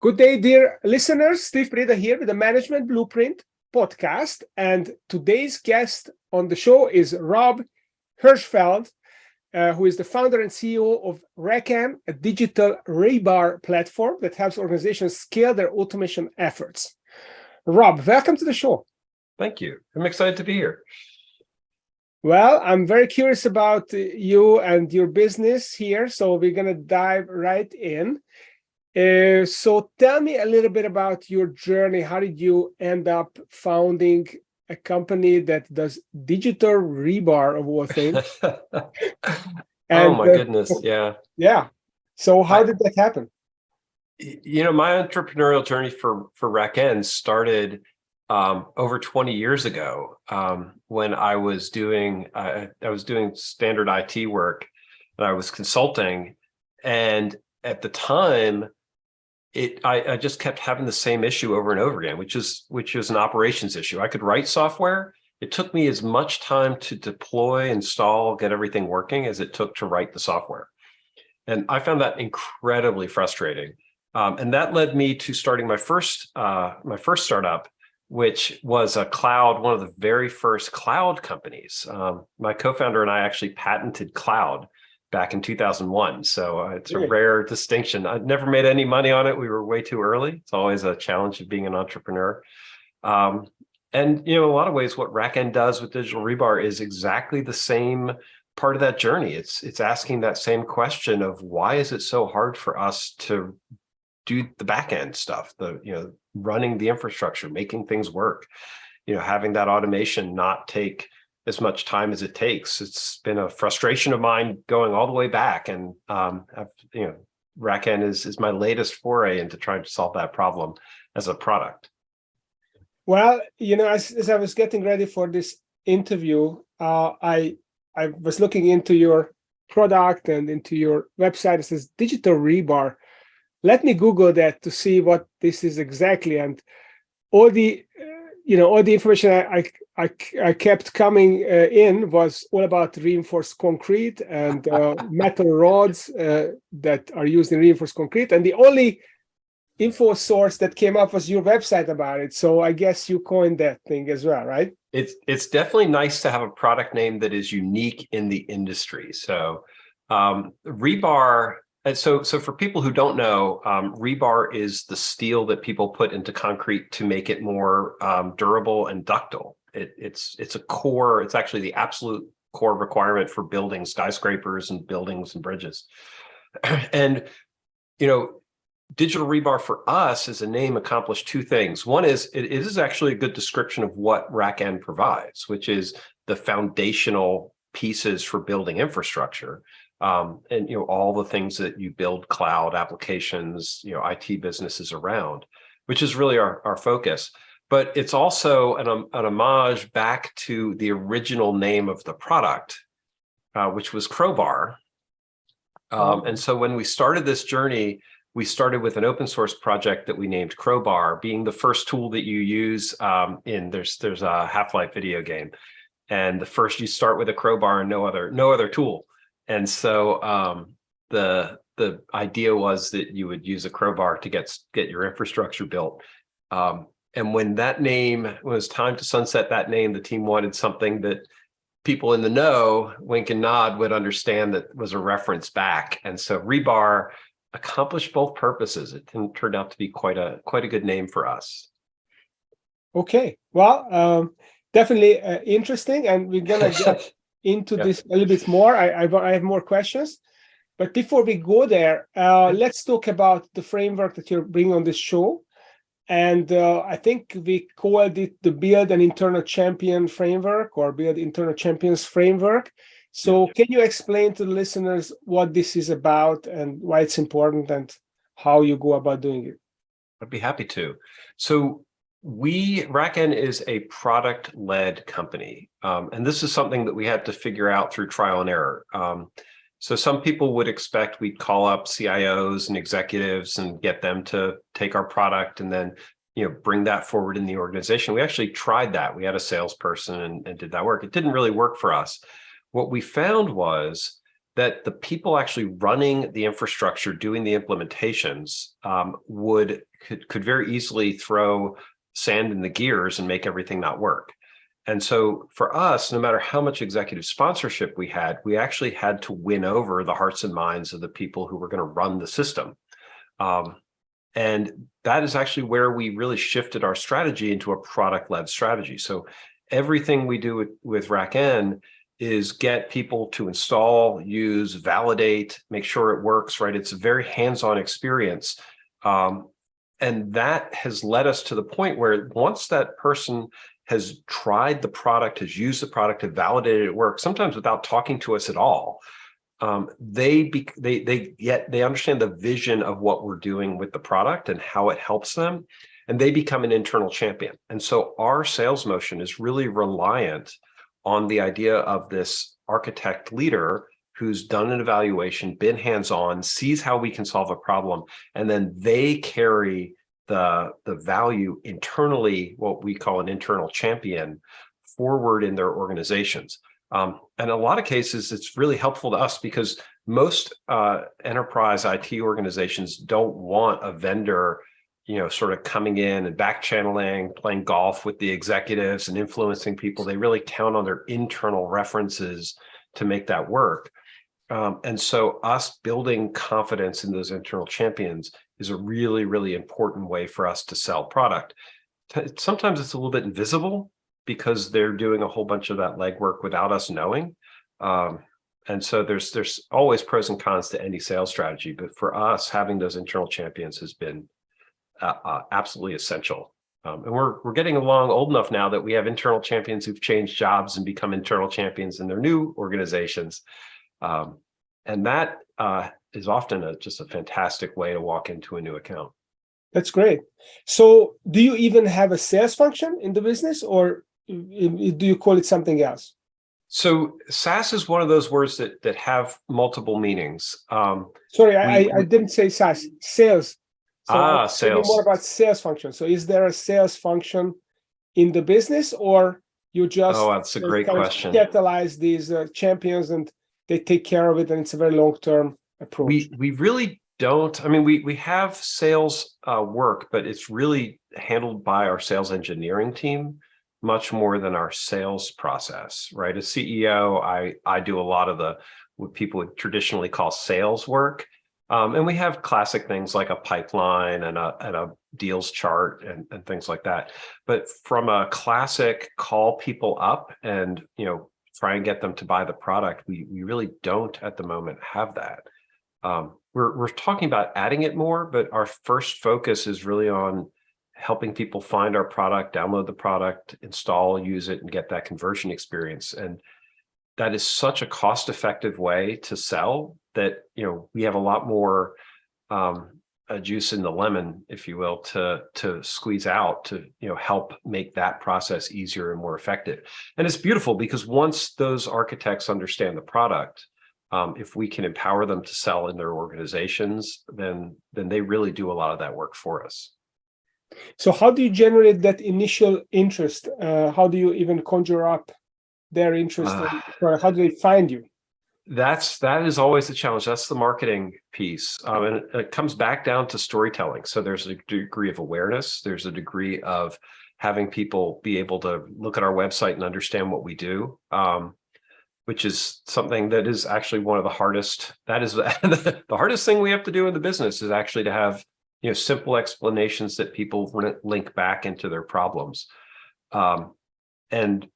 Good day, dear listeners. Steve Preda here with the Management Blueprint podcast. And today's guest on the show is Rob Hirschfeld, who is the founder and CEO of RackN, a digital rebar platform that helps organizations scale their automation efforts. Rob, welcome to the show. Thank you. I'm excited to be here. Well, I'm very curious about you and your business here, so we're going to dive right in. So tell me a little bit about your journey. How did you end up founding a company that does digital rebar of all things? Oh my goodness, yeah. Yeah. So how did that happen? You know, my entrepreneurial journey for RackN started over 20 years ago when I was doing standard IT work and I was consulting, and at the time I just kept having the same issue over and over again, which is an operations issue. I could write software. It took me as much time to deploy, install, get everything working as it took to write the software. And I found that incredibly frustrating. And that led me to starting my first startup, which was one of the very first cloud companies. My co-founder and I actually patented cloud back in 2001. So it's a rare distinction. I'd never made any money on it. We were way too early. It's always a challenge of being an entrepreneur. And, you know, in a lot of ways, what RackN does with digital rebar is exactly the same part of that journey. It's asking that same question of why is it so hard for us to do the back end stuff, running the infrastructure, making things work, having that automation not take as much time as it takes. It's been a frustration of mine going all the way back. And, RackN is my latest foray into trying to solve that problem as a product. Well, as I was getting ready for this interview, I was looking into your product and into your website. It says digital rebar. Let me Google that to see what this is exactly. And all the information I kept coming in was all about reinforced concrete and metal rods that are used in reinforced concrete. And the only info source that came up was your website about it. So I guess you coined that thing as well, right? It's definitely nice to have a product name that is unique in the industry. So rebar. So for people who don't know, rebar is the steel that people put into concrete to make it more durable and ductile. It's a core. It's actually the absolute core requirement for building skyscrapers and buildings and bridges. And digital rebar for us as a name accomplished two things. One is it is actually a good description of what RackN provides, which is the foundational pieces for building infrastructure. And all the things that you build cloud applications, IT businesses around, which is really our focus. But it's also an homage back to the original name of the product, which was Crowbar. And so when we started this journey, we started with an open source project that we named Crowbar, being the first tool that you use there's a Half-Life video game, and you start with a crowbar and no other tool. And so the idea was that you would use a crowbar to get your infrastructure built. And when it was time to sunset that name, the team wanted something that people in the know, wink and nod, would understand that was a reference back. And so rebar accomplished both purposes. It turned out to be quite a good name for us. Okay, well, definitely interesting, and we're gonna get into this a little bit more. I have more questions, but before we go there, let's talk about the framework that you're bringing on this show. And I think we called it the Build an Internal Champion framework, or Build Internal Champions framework. So can you explain to the listeners what this is about and why it's important and how you go about doing it? I'd be happy to. So RackN is a product-led company. And this is something that we had to figure out through trial and error. So some people would expect we'd call up CIOs and executives and get them to take our product and then bring that forward in the organization. We actually tried that. We had a salesperson and did that work. It didn't really work for us. What we found was that the people actually running the infrastructure, doing the implementations, could very easily throw sand in the gears and make everything not work. And so for us, no matter how much executive sponsorship we actually had to win over the hearts and minds of the people who were going to run the system. And that is actually where we really shifted our strategy into a product-led strategy. So everything we do with RackN is get people to install, use, validate, make sure it works, right? It's a very hands-on experience. And that has led us to the point where once that person has tried the product, has used the product, have validated it works, sometimes without talking to us at all, they understand the vision of what we're doing with the product and how it helps them, and they become an internal champion. And so our sales motion is really reliant on the idea of this architect leader who's done an evaluation, been hands-on, sees how we can solve a problem, and then they carry the value internally, what we call an internal champion, forward in their organizations. And in a lot of cases, it's really helpful to us because most enterprise IT organizations don't want a vendor, sort of coming in and back channeling, playing golf with the executives and influencing people. They really count on their internal references to make that work. And so us building confidence in those internal champions is a really, really important way for us to sell product. Sometimes it's a little bit invisible because they're doing a whole bunch of that legwork without us knowing. And so there's always pros and cons to any sales strategy. But for us, having those internal champions has been absolutely essential. And we're getting along old enough now that we have internal champions who've changed jobs and become internal champions in their new organizations. And that is often just a fantastic way to walk into a new account. That's great. So do you even have a sales function in the business, or do you call it something else? So SaaS is one of those words that have multiple meanings. Sorry, I didn't say SaaS, sales. So sales. More about sales function. So is there a sales function in the business, or you just that's a great question. Catalyze these champions and they take care of it, and it's a very long-term approach? We really don't. I mean, we have sales work, but it's really handled by our sales engineering team much more than our sales process, right? As CEO, I do a lot of what people would traditionally call sales work. And we have classic things like a pipeline and a deals chart and things like that. But from a classic call people up and, try and get them to buy the product, we really don't at the moment have that. We're talking about adding it more, but our first focus is really on helping people find our product, download the product, install, use it, and get that conversion experience. And that is such a cost-effective way to sell that, we have a lot more juice in the lemon, if you will, to squeeze out to, help make that process easier and more effective. And it's beautiful because once those architects understand the product, if we can empower them to sell in their organizations, then they really do a lot of that work for us. So how do you generate that initial interest? How do you even conjure up their interest? How do they find you? That is always the challenge. That's the marketing piece. And it comes back down to storytelling. So there's a degree of awareness. There's a degree of having people be able to look at our website and understand what we do, which is something that is actually one of the hardest. That is the hardest thing we have to do in the business is actually to have, simple explanations that people link back into their problems. And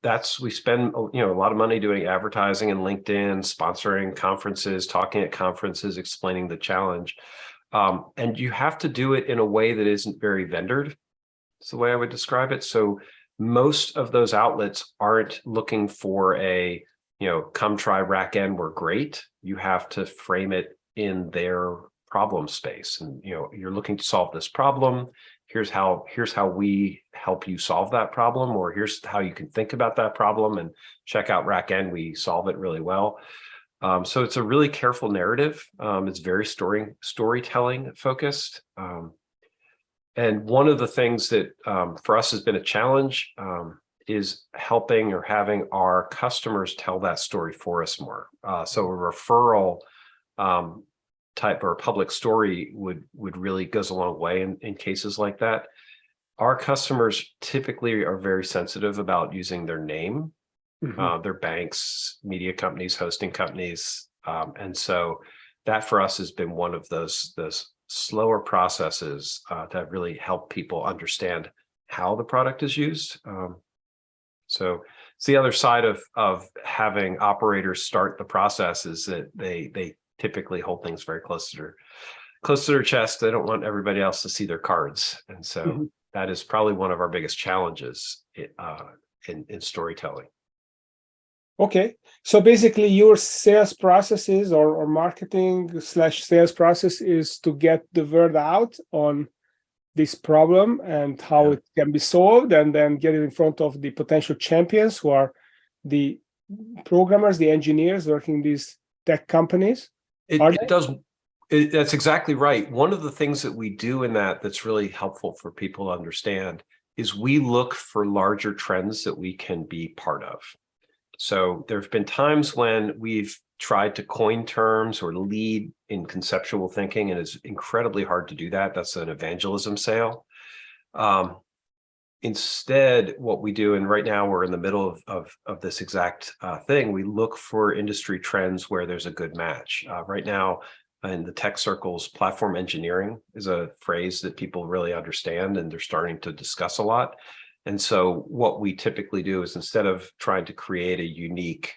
we spend, a lot of money doing advertising and LinkedIn, sponsoring conferences, talking at conferences, explaining the challenge. And you have to do it in a way that isn't very vendored. It's the way I would describe it. So most of those outlets aren't looking for come try RackN, we're great. You have to frame it in their problem space. And, you're looking to solve this problem. Here's how we help you solve that problem, or here's how you can think about that problem, and check out RackN. We solve it really well. So it's a really careful narrative. It's very storytelling focused. And one of the things that for us has been a challenge is helping or having our customers tell that story for us more. So a referral type or public story would really goes a long way in cases like that. Our customers typically are very sensitive about using their name, their banks, media companies, hosting companies. And so that for us has been one of those slower processes that really help people understand how the product is used. So it's the other side of having operators start the process is that they typically hold things very close to their chest. They don't want everybody else to see their cards. And so that is probably one of our biggest challenges in storytelling. Okay, so basically your sales processes or marketing / sales process is to get the word out on this problem and how it can be solved, and then get it in front of the potential champions who are the programmers, the engineers working in these tech companies. That's exactly right. One of the things that we do in that's really helpful for people to understand is we look for larger trends that we can be part of. So there have been times when we've tried to coin terms or lead in conceptual thinking, and it's incredibly hard to do that. That's an evangelism sale. Instead, what we do, and right now we're in the middle of this exact thing, we look for industry trends where there's a good match. Right now, in the tech circles, platform engineering is a phrase that people really understand, and they're starting to discuss a lot. And so what we typically do is, instead of trying to create a unique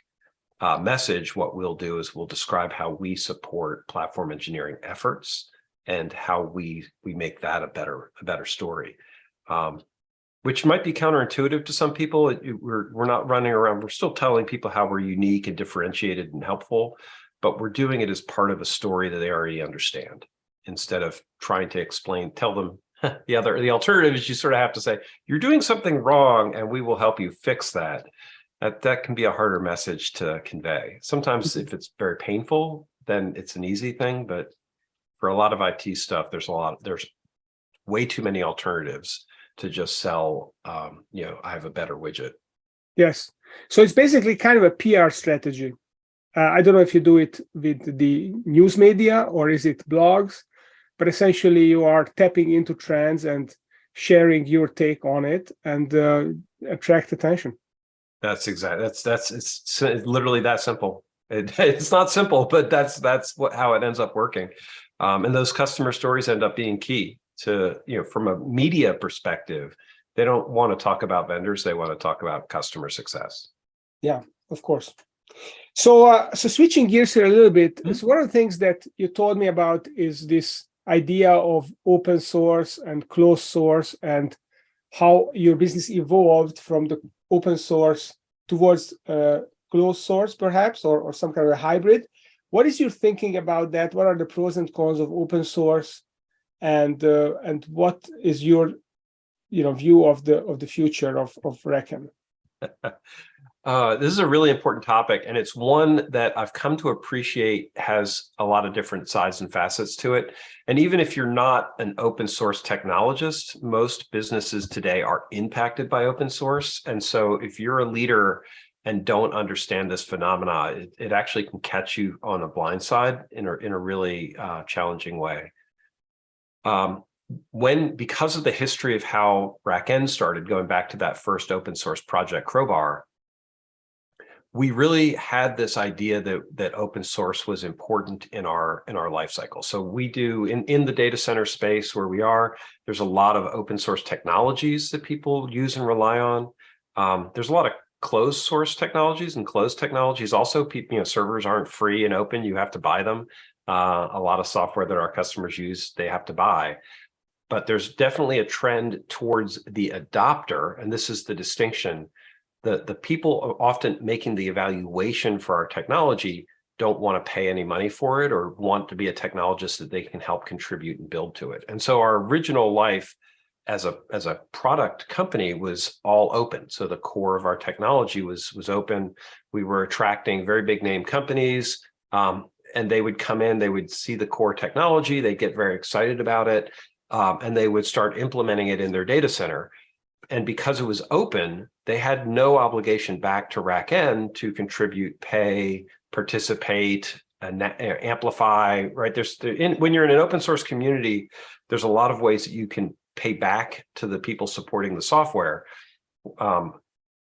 message, what we'll do is we'll describe how we support platform engineering efforts and how we make that a better story, which might be counterintuitive to some people. We're not running around. We're still telling people how we're unique and differentiated and helpful, but we're doing it as part of a story that they already understand, instead of trying to tell them the alternative is you sort of have to say, you're doing something wrong and we will help you fix that. That can be a harder message to convey. Sometimes if it's very painful, then it's an easy thing. But for a lot of IT stuff, there's way too many alternatives to just sell, I have a better widget. Yes. So it's basically kind of a PR strategy. I don't know if you do it with the news media or is it blogs, but essentially you are tapping into trends and sharing your take on it and attract attention. That's exactly, it's literally that simple. It's not simple, but that's how it ends up working. And those customer stories end up being key to, from a media perspective. They don't want to talk about vendors. They want to talk about customer success. Yeah, of course. So switching gears here a little bit, so one of the things that you told me about is this idea of open source and closed source, and how your business evolved from the open source towards closed source, perhaps, or some kind of a hybrid. What is your thinking about that? What are the pros and cons of open source, and what is your view of the future of RackN? This is a really important topic, and it's one that I've come to appreciate has a lot of different sides and facets to it. And even if you're not an open source technologist, most businesses today are impacted by open source. And so if you're a leader and don't understand this phenomena, it actually can catch you on a blind side in a really challenging way. Because of the history of how RackN started, going back to that first open source project, Crowbar, we really had this idea that open source was important in our life cycle. So we do in the data center space where we are, there's a lot of open source technologies that people use and rely on. There's a lot of closed source technologies, and closed technologies also, servers aren't free and open. You have to buy them. A lot of software that our customers use, they have to buy. But there's definitely a trend towards the adopter, and this is the distinction. The people often making the evaluation for our technology don't want to pay any money for it, or want to be a technologist that they can help contribute and build to it. And so our original life as a product company was all open. So the core of our technology was open. We were attracting very big name companies, and they would come in, they would see the core technology, they get very excited about it, and they would start implementing it in their data center. and because it was open, they had no obligation back to RackN to contribute, pay, participate, and amplify, right? When you're in an open source community, there's a lot of ways that you can pay back to the people supporting the software.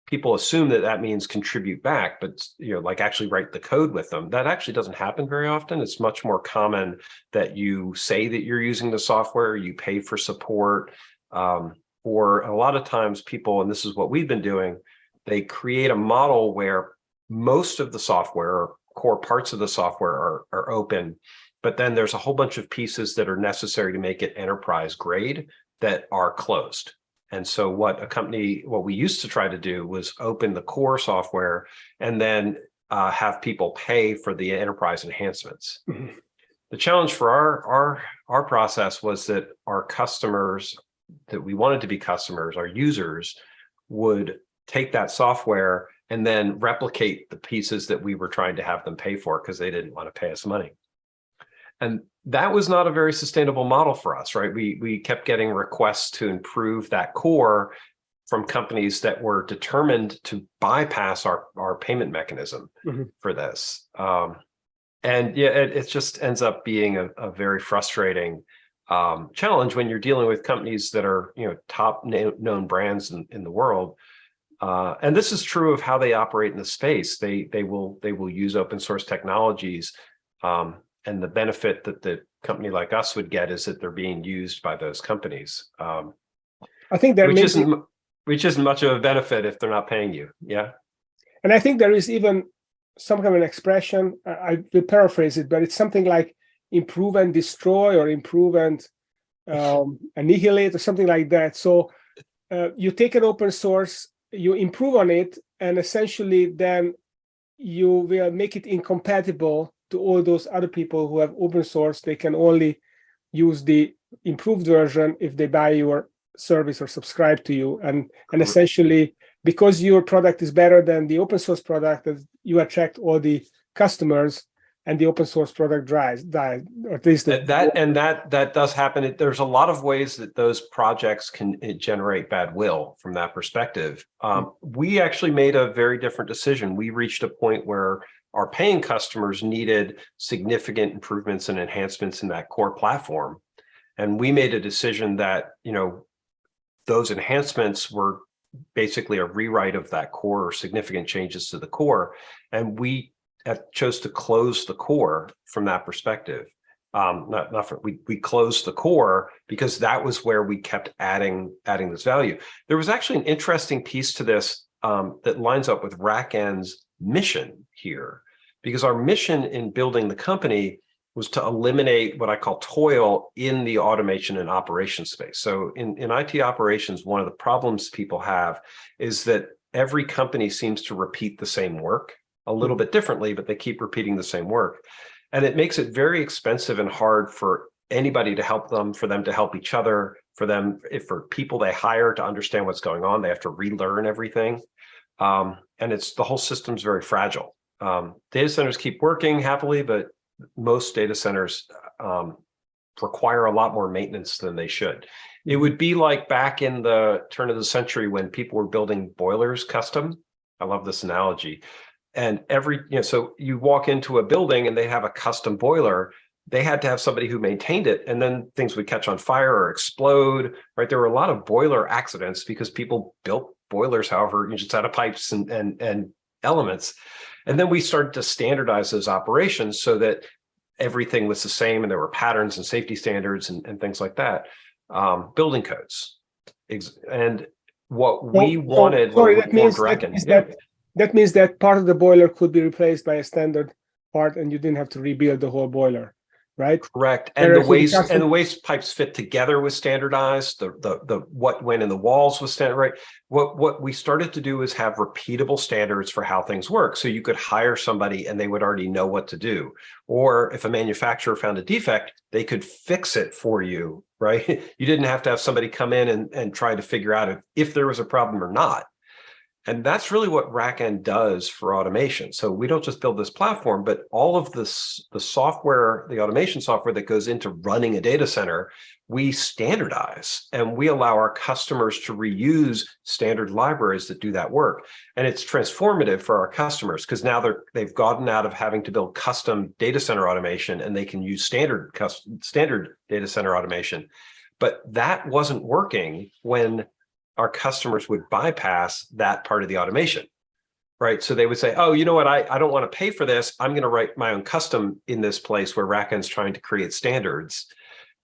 People assume that means contribute back, but like actually write the code with them. That actually doesn't happen very often. It's much more common that you say that you're using the software, you pay for support, or a lot of times people, and this is what we've been doing, they create a model where most of the software or core parts of the software are open, but then there's a whole bunch of pieces that are necessary to make it enterprise grade that are closed. And so what we used to try to do was open the core software and then have people pay for the enterprise enhancements. Mm-hmm. The challenge for our process was that our customers that we wanted to be customers, our users, would take that software and then replicate the pieces that we were trying to have them pay for because they didn't want to pay us money. And that was not a very sustainable model for us, right? We kept getting requests to improve that core from companies that were determined to bypass our payment mechanism mm-hmm. for this. And yeah, it just ends up being a very frustrating challenge when you're dealing with companies that are top known brands in the world. And this is true of how they operate in the space. They will use open source technologies. And the benefit that the company like us would get is that they're being used by those companies. I think that which isn't much of a benefit if they're not paying you. Yeah. And I think there is even some kind of an expression, I will paraphrase it, but it's something like improve and destroy, or improve and annihilate, or something like that. So you take an open source, you improve on it, and essentially then you will make it incompatible to all those other people who have open source. They can only use the improved version if they buy your service or subscribe to you. And essentially, because your product is better than the open source product, you attract all the customers, and the open source product dies. Or at least that does happen. There's a lot of ways that those projects can generate bad will from that perspective. We actually made a very different decision. We reached a point where our paying customers needed significant improvements and enhancements in that core platform. And we made a decision that, those enhancements were basically a rewrite of that core or significant changes to the core. And we chose to close the core from that perspective. We closed the core because that was where we kept adding this value. There was actually an interesting piece to this that lines up with RackN's mission here, because our mission in building the company was to eliminate what I call toil in the automation and operations space. So in IT operations, one of the problems people have is that every company seems to repeat the same work a little bit differently, but they keep repeating the same work. And it makes it very expensive and hard for anybody to help them, for them to help each other, for people they hire to understand what's going on, they have to relearn everything. And the whole system's very fragile. Data centers keep working happily, but most data centers require a lot more maintenance than they should. It would be like back in the turn of the century when people were building boilers custom. I love this analogy. And so you walk into a building and they have a custom boiler. They had to have somebody who maintained it, and then things would catch on fire or explode, right? There were a lot of boiler accidents because people built boilers, however, just out of pipes and elements. And then we started to standardize those operations so that everything was the same, and there were patterns and safety standards and things like that. Building codes. And what we wanted when we formed RackN. That means that part of the boiler could be replaced by a standard part, and you didn't have to rebuild the whole boiler, right? Correct. And the waste pipes fit together was standardized. The what went in the walls was standard, right? What we started to do is have repeatable standards for how things work. So you could hire somebody and they would already know what to do. Or if a manufacturer found a defect, they could fix it for you, right? You didn't have to have somebody come in and try to figure out if there was a problem or not. And that's really what RackN does for automation. So we don't just build this platform, but all of this, the software, the automation software that goes into running a data center, we standardize and we allow our customers to reuse standard libraries that do that work. And it's transformative for our customers because now they've gotten out of having to build custom data center automation and they can use standard data center automation. But that wasn't working when our customers would bypass that part of the automation, right? So they would say, oh, you know what, I don't want to pay for this. I'm going to write my own custom in this place where RackN's trying to create standards.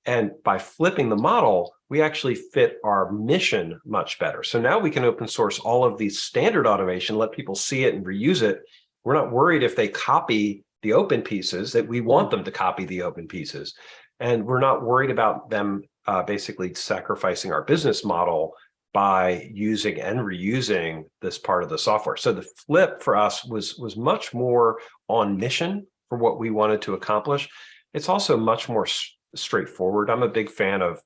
And by flipping the model, we actually fit our mission much better. So now we can open source all of these standard automation, let people see it and reuse it. We're not worried if they copy the open pieces, that we want them to copy the open pieces. And we're not worried about them basically sacrificing our business model by using and reusing this part of the software. So the flip for us was much more on mission for what we wanted to accomplish. It's also much more straightforward. I'm a big fan of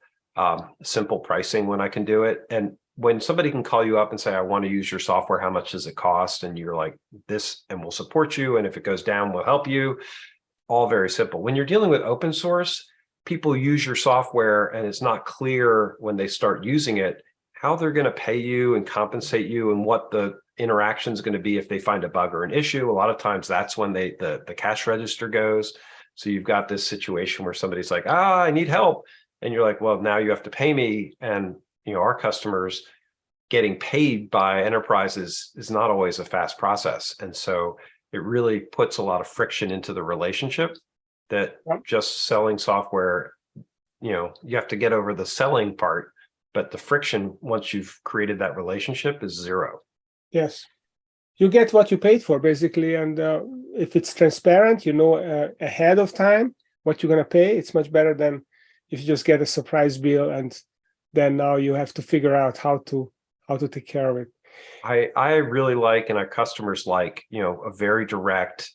simple pricing when I can do it. And when somebody can call you up and say, I want to use your software, how much does it cost? And you're like, this, and we'll support you. And if it goes down, we'll help you. All very simple. When you're dealing with open source, people use your software and it's not clear when they start using it how they're going to pay you and compensate you and what the interaction is going to be if they find a bug or an issue. A lot of times that's when the cash register goes. So you've got this situation where somebody's like, I need help. And you're like, well, now you have to pay me. And our customers getting paid by enterprises is not always a fast process. And so it really puts a lot of friction into the relationship that just selling software, you have to get over the selling part. But the friction, once you've created that relationship, is zero. Yes. You get what you paid for, basically. And if it's transparent, ahead of time what you're going to pay, it's much better than if you just get a surprise bill and then now you have to figure out how to take care of it. I really like, and our customers like, a very direct,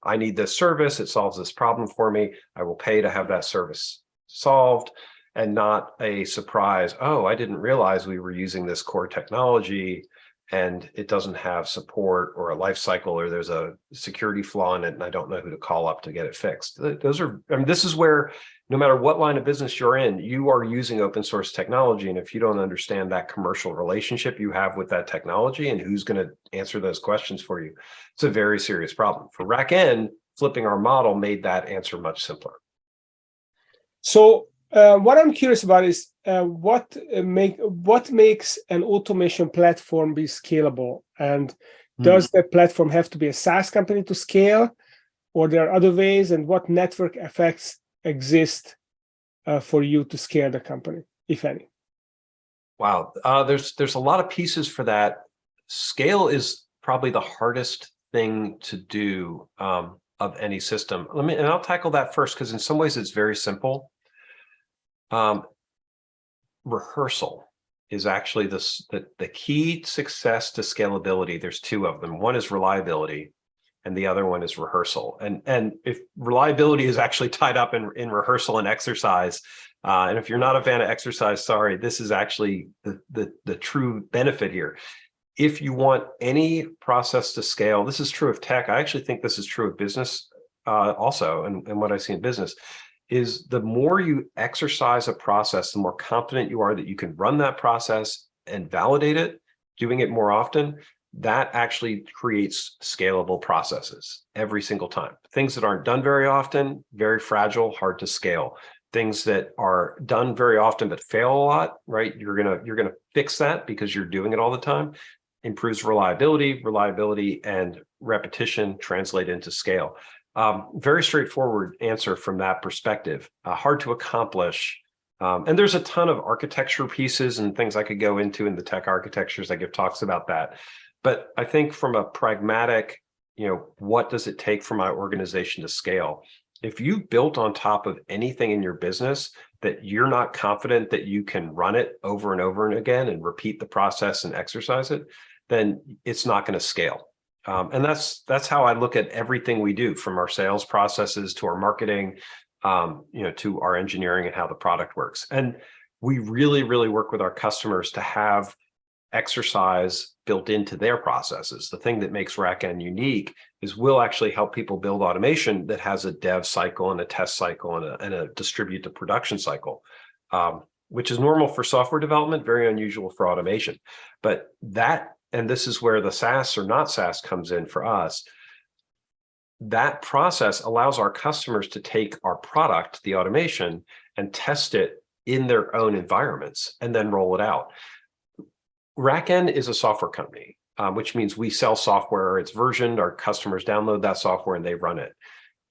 I need this service. It solves this problem for me. I will pay to have that service solved. And not a surprise, oh, I didn't realize we were using this core technology and it doesn't have support or a life cycle, or there's a security flaw in it and I don't know who to call up to get it fixed. This is where no matter what line of business you're in, you are using open source technology. And if you don't understand that commercial relationship you have with that technology and who's going to answer those questions for you, it's a very serious problem. For RackN, flipping our model made that answer much simpler. So what I'm curious about is what makes an automation platform be scalable, and does that platform have to be a SaaS company to scale, or there are other ways? And what network effects exist for you to scale the company, if any? Wow, there's a lot of pieces for that. Scale is probably the hardest thing to do of any system. And I'll tackle that first because in some ways it's very simple. Rehearsal is actually the key success to scalability. There's two of them. One is reliability, and the other one is rehearsal. And if reliability is actually tied up in rehearsal and exercise, and if you're not a fan of exercise, sorry, this is actually the true benefit here. If you want any process to scale, this is true of tech. I actually think this is true of business also, and what I see in business. Is the more you exercise a process, the more confident you are that you can run that process and validate it, doing it more often, that actually creates scalable processes every single time. Things that aren't done very often, very fragile, hard to scale. Things that are done very often but fail a lot, right? You're gonna fix that because you're doing it all the time. Improves reliability and repetition translate into scale. Very straightforward answer from that perspective. Hard to accomplish. And there's a ton of architecture pieces and things I could go into in the tech architectures. I give talks about that. But I think from a pragmatic, what does it take for my organization to scale? If you built on top of anything in your business that you're not confident that you can run it over and over and again and repeat the process and exercise it, then it's not going to scale. And that's how I look at everything we do, from our sales processes to our marketing, to our engineering and how the product works. And we really, really work with our customers to have exercise built into their processes. The thing that makes RackN unique is we'll actually help people build automation that has a dev cycle and a test cycle and a distribute to production cycle, which is normal for software development, very unusual for automation. But that, and this is where the SaaS or not SaaS comes in for us, that process allows our customers to take our product, the automation, and test it in their own environments and then roll it out. RackN is a software company, which means we sell software, it's versioned, our customers download that software and they run it.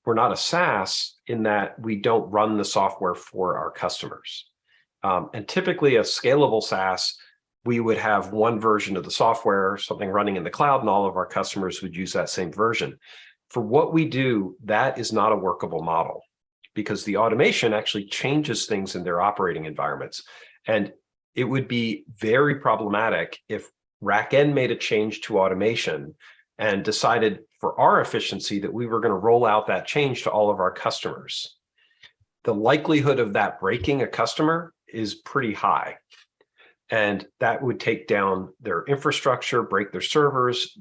We're not a SaaS in that we don't run the software for our customers. And typically a scalable SaaS, we would have one version of the software, something running in the cloud, and all of our customers would use that same version. For what we do, that is not a workable model because the automation actually changes things in their operating environments. And it would be very problematic if RackN made a change to automation and decided for our efficiency that we were going to roll out that change to all of our customers. The likelihood of that breaking a customer is pretty high. And that would take down their infrastructure, break their servers,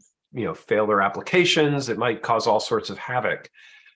fail their applications. It might cause all sorts of havoc.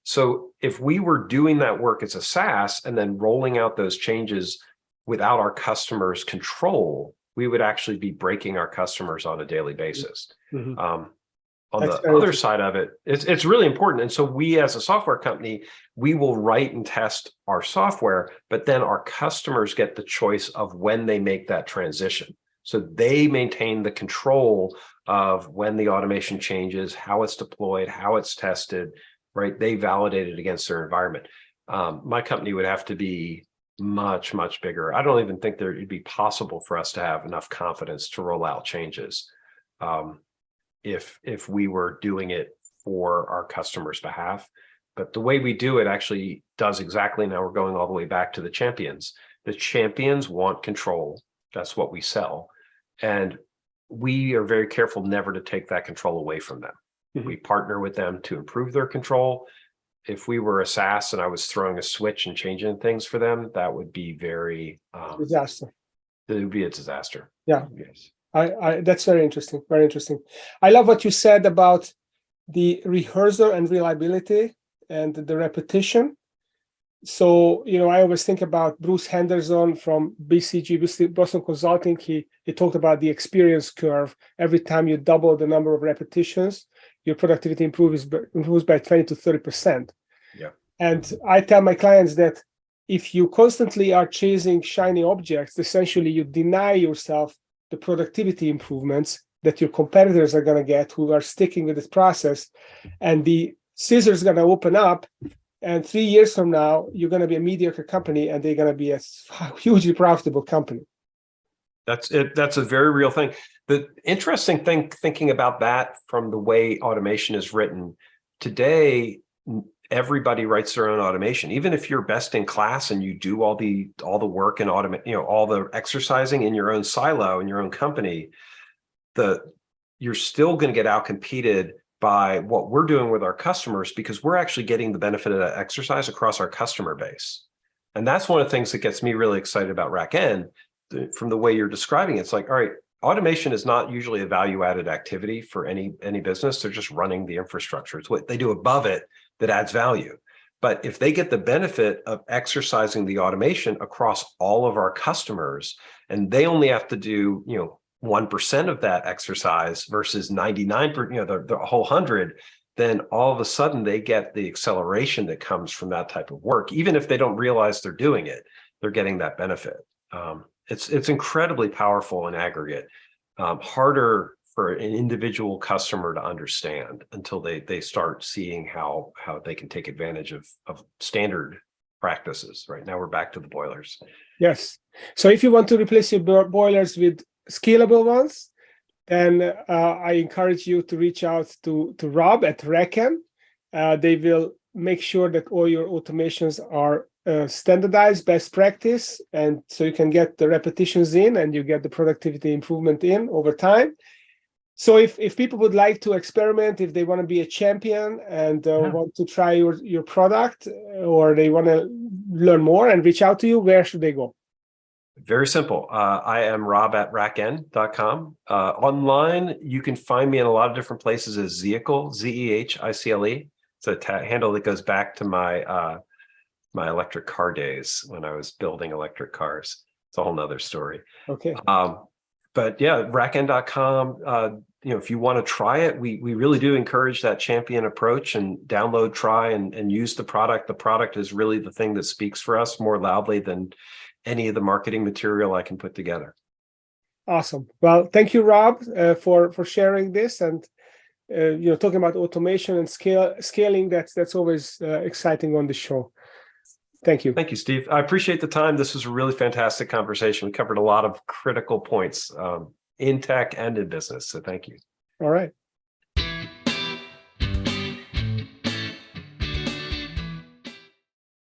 So if we were doing that work as a SaaS and then rolling out those changes without our customers' control, we would actually be breaking our customers on a daily basis. Mm-hmm. On the other side of it, it's really important. And so we as a software company, we will write and test our software, but then our customers get the choice of when they make that transition. So they maintain the control of when the automation changes, how it's deployed, how it's tested, right? They validate it against their environment. My company would have to be much, much bigger. I don't even think that it'd be possible for us to have enough confidence to roll out changes if we were doing it for our customers' behalf. But the way we do it actually does exactly, now we're going all the way back to the champions. The champions want control. That's what we sell. And we are very careful never to take that control away from them. Mm-hmm. We partner with them to improve their control. If we were a SaaS and I was throwing a switch and changing things for them, that would be very disaster. It would be a disaster. Yeah. Yes. I that's very interesting. Very interesting. I love what you said about the rehearsal and reliability and the repetition. So, I always think about Bruce Henderson from BCG, Boston Consulting. He talked about the experience curve. Every time you double the number of repetitions, your productivity improves by 20 to 30%. Yeah. And I tell my clients that if you constantly are chasing shiny objects, essentially you deny yourself the productivity improvements that your competitors are going to get who are sticking with this process. And the scissors are going to open up. And 3 years from now, you're going to be a mediocre company and they're going to be a hugely profitable company. That's it. That's a very real thing. The interesting thing, thinking about that from the way automation is written today, everybody writes their own automation. Even if you're best in class and you do all the work and all the exercising in your own silo in your own company, you're still going to get outcompeted by what we're doing with our customers because we're actually getting the benefit of that exercise across our customer base. And that's one of the things that gets me really excited about RackN. From the way you're describing it, it's like, all right, automation is not usually a value-added activity for any business. They're just running the infrastructure. It's what they do above it that adds value. But if they get the benefit of exercising the automation across all of our customers, and they only have to do, 1% of that exercise versus 99%, the whole 100, then all of a sudden they get the acceleration that comes from that type of work. Even if they don't realize they're doing it, they're getting that benefit. It's incredibly powerful in aggregate, harder for an individual customer to understand until they start seeing how they can take advantage of standard practices. Right now, we're back to the boilers. Yes. So if you want to replace your boilers with scalable ones, then I encourage you to reach out to Rob at RackN. They will make sure that all your automations are standardized best practice, and so you can get the repetitions in and you get the productivity improvement in over time. So if people would like to experiment, if they want to be a champion and want to try your product, or they want to learn more and reach out to you, where should they go? Very simple. I am Rob at RackN.com. Online, you can find me in a lot of different places as Zehicle, Zehicle. It's a handle that goes back to my my electric car days when I was building electric cars. It's a whole nother story. Okay. But yeah, RackN.com. If you want to try it, we really do encourage that champion approach and download, try, and use the product. The product is really the thing that speaks for us more loudly than any of the marketing material I can put together. Awesome. Well, thank you, Rob, for sharing this and talking about automation and scaling. That's always exciting on the show. Thank you. Thank you, Steve. I appreciate the time. This was a really fantastic conversation. We covered a lot of critical points in tech and in business. So thank you. All right.